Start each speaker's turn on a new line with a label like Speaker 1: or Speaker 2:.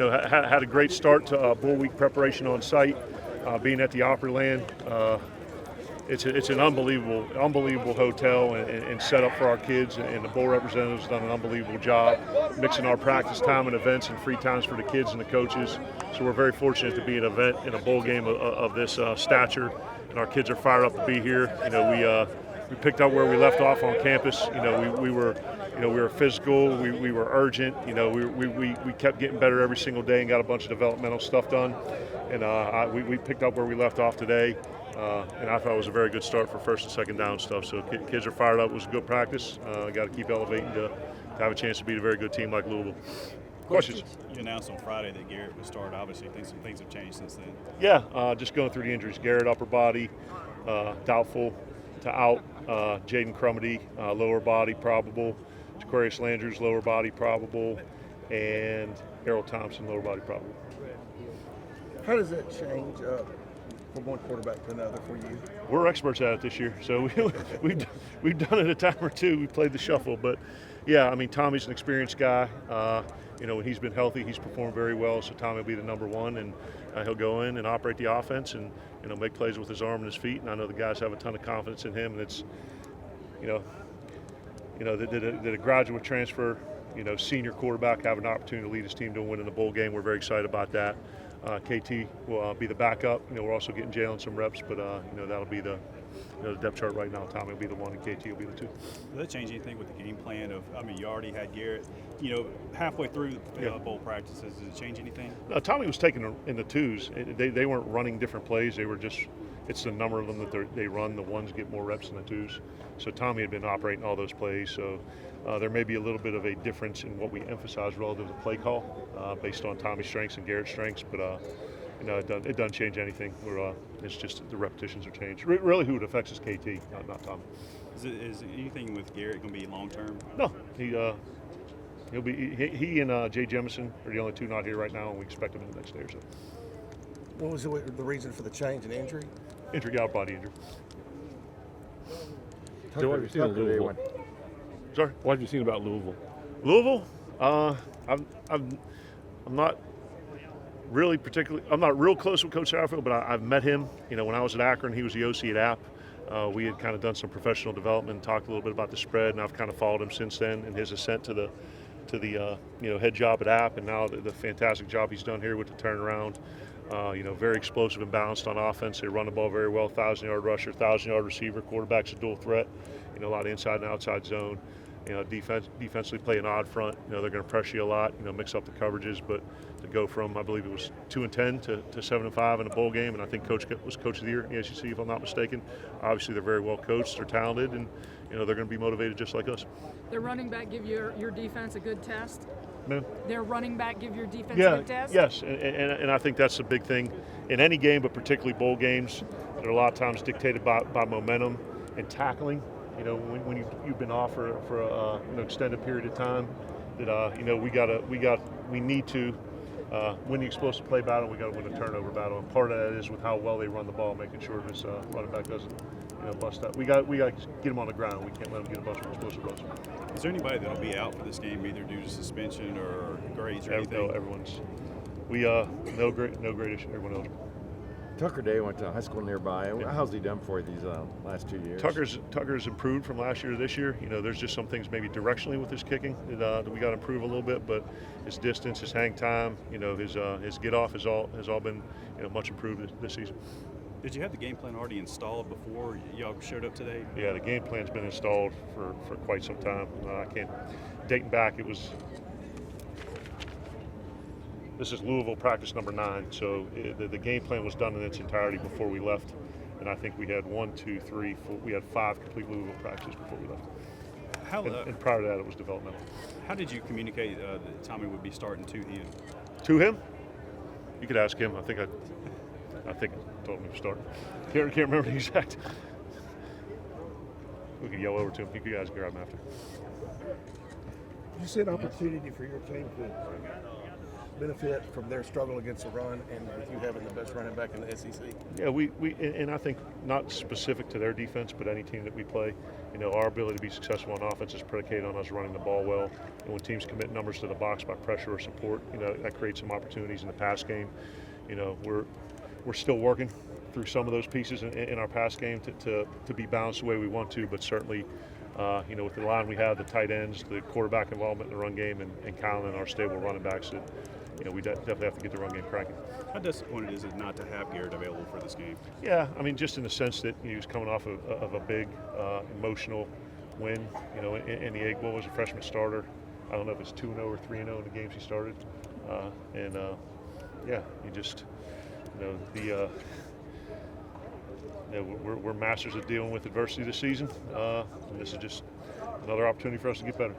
Speaker 1: had a great start to Bull Week preparation on site, being at the Opryland. It's an unbelievable hotel and setup for our kids, and the Bull representatives have done an unbelievable job mixing our practice time and events and free times for the kids and the coaches. So we're very fortunate to be at an event in a bowl game of this stature, and our kids are fired up to be here. We picked up where we left off on campus. We were physical, we were urgent. We kept getting better every single day and got a bunch of developmental stuff done. And we picked up where we left off today. And I thought it was a very good start for first and second down stuff. So kids are fired up. It was a good practice. Got to keep elevating to have a chance to beat a very good team like Louisville. Questions?
Speaker 2: You announced on Friday that Garrett would start. Obviously, some things have changed since then.
Speaker 1: Yeah, just going through the injuries. Garrett, upper body, doubtful to out. Jaden Crumedy, lower body, probable. Jaquarius Landrews, lower body, probable. And Errol Thompson, lower body, probable.
Speaker 3: How does that change from one quarterback to another for you?
Speaker 1: We're experts at it this year, so we've done it a time or two. We played the shuffle, but yeah, I mean, Tommy's an experienced guy. When he's been healthy, he's performed very well. So Tommy will be the number one, and he'll go in and operate the offense and make plays with his arm and his feet. And I know the guys have a ton of confidence in him. And it's that a graduate transfer, senior quarterback have an opportunity to lead his team to a win in the bowl game. We're very excited about that. KT will be the backup. We're also getting Jalen some reps, but that'll be the depth chart right now. Tommy will be the one, and KT will be the two.
Speaker 2: Does that change anything with the game plan? You already had Garrett, halfway through bowl practices. Does it change anything?
Speaker 1: No, Tommy was taking in the twos. They weren't running different plays. They were just. It's the number of them that they run. The ones get more reps than the twos. So Tommy had been operating all those plays. So there may be a little bit of a difference in what we emphasize relative to play call based on Tommy's strengths and Garrett's strengths. But it doesn't change anything. It's just the repetitions are changed. Really, who it affects is KT, not Tommy.
Speaker 2: Is anything with Garrett going to be long term?
Speaker 1: No, he'll be. He and Jay Jemison are the only two not here right now, and we expect them in the next day or so.
Speaker 3: What was the reason for the change in injury?
Speaker 1: Injury, out body injury.
Speaker 4: So what have you seen of Louisville?
Speaker 1: Sorry?
Speaker 4: What have you seen about Louisville?
Speaker 1: Louisville? I'm not really particularly. I'm not real close with Coach Satterfield, but I've met him. When I was at Akron, he was the OC at App. We had kind of done some professional development and talked a little bit about the spread, and I've kind of followed him since then in his ascent to the head job at App, and now the fantastic job he's done here with the turnaround. Very explosive and balanced on offense. They run the ball very well. 1,000-yard rusher, 1,000-yard receiver. Quarterback's a dual threat. A lot of inside and outside zone. Defensively play an odd front. They're going to pressure you a lot. Mix up the coverages. But to go from, I believe it was 2-10 to 7-5 in a bowl game, and I think Coach was Coach of the Year in the SEC, if I'm not mistaken. Obviously, they're very well coached. They're talented, and they're going to be motivated just like us.
Speaker 5: Their running back give your defense a good test.
Speaker 1: Ma'am?
Speaker 5: Their running back give your defense a good test?
Speaker 1: Yes, and I think that's the big thing in any game, but particularly bowl games. They're a lot of times dictated by momentum and tackling. When you've been off for an extended period of time, that we need to win the explosive play battle. We got to win the turnover battle, and part of that is with how well they run the ball, making sure this running back doesn't bust up. We got to get them on the ground. We can't let them get a bunch of explosive runs.
Speaker 2: Is there anybody that'll be out for this game, either due to suspension or grades or anything?
Speaker 1: No, everyone's. No great issue. Everyone else.
Speaker 4: Tucker Day went to high school nearby. How's he done for you these last 2 years?
Speaker 1: Tucker's improved from last year to this year. There's just some things maybe directionally with his kicking that we got to improve a little bit. But his distance, his hang time, his get off has all been much improved this season.
Speaker 2: Did you have the game plan already installed before y'all showed up today?
Speaker 1: Yeah, the game plan's been installed for quite some time. I can't dating back. This is Louisville practice number 9, so the game plan was done in its entirety before we left, and I think we had 1, 2, 3, 4. We had 5 complete Louisville practices before we left. And prior to that, it was developmental.
Speaker 2: How did you communicate that Tommy would be starting to him?
Speaker 1: To him? You could ask him. I think I told him to start. Can't remember the exact. We could yell over to him. You guys can grab him after.
Speaker 3: You see an opportunity for your team to benefit from their struggle against the run, and with you having the best running back in the SEC?
Speaker 1: Yeah, and I think not specific to their defense, but any team that we play, our ability to be successful on offense is predicated on us running the ball well. And when teams commit numbers to the box by pressure or support, that creates some opportunities in the pass game. We're still working through some of those pieces in our pass game to be balanced the way we want to, but certainly, with the line we have, the tight ends, the quarterback involvement in the run game, and Colin and our stable running backs, we definitely have to get the run game cranking.
Speaker 2: How disappointed is it not to have Garrett available for this game?
Speaker 1: Yeah, I mean, just in the sense that he was coming off of a big emotional win, in the Egg Bowl as a freshman starter. I don't know if it's 2-0 or 3-0 in the games he started. You just, we're masters of dealing with adversity this season, and this is just another opportunity for us to get better.